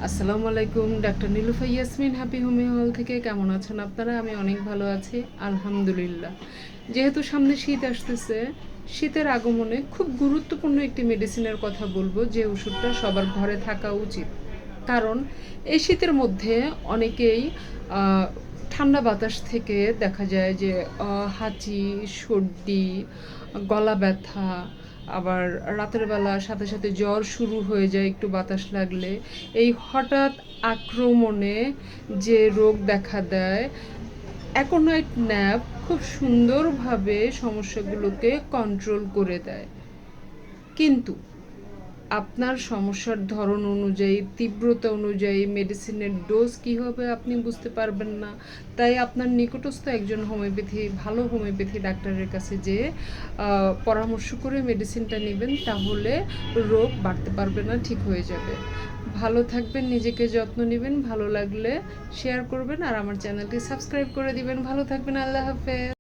আসসালামু আলাইকুম, doctor Nilufa Yasmin happy homeo হল থেকে কেমন আছেন আপনারা? আমি অনেক ভালো আছি, আলহামদুলিল্লাহ। যেহেতু সামনে শীত আসতেছে, শীতের আগমনে খুব গুরুত্বপূর্ণ একটি মেডিসিনের কথা বলবো, যে ওষুধটা সবার ঘরে থাকা উচিত। কারণ এই শীতের মধ্যে অনেকেই ঠান্ডা বাতাস থেকে দেখা যায় যে হাঁচি, সর্দি, গলা ব্যথা, আবার রাতের বেলা সাথে সাথে জ্বর শুরু হয়ে যায় একটু বাতাস লাগলে। এই হঠাৎ আক্রমণে যে রোগ দেখা দেয়, অ্যাকোনাইট ন্যাপ খুব সুন্দরভাবে সমস্যাগুলোকে কন্ট্রোল করে দেয়। কিন্তু আপনার সমস্যার ধরন অনুযায়ী, তীব্রতা অনুযায়ী মেডিসিনের ডোজ কী হবে আপনি বুঝতে পারবেন না। তাই আপনার নিকটস্থ একজন ভালো হোমিওপ্যাথি ডাক্তারের কাছে যেয়ে পরামর্শ করে মেডিসিনটা নেবেন, তাহলে রোগ বাড়তে পারবে না, ঠিক হয়ে যাবে। ভালো থাকবেন, নিজেকে যত্ন নেবেন, ভালো লাগলে শেয়ার করবেন আর আমার চ্যানেলটি সাবস্ক্রাইব করে দিবেন। ভালো থাকবেন, আল্লাহ হাফেজ।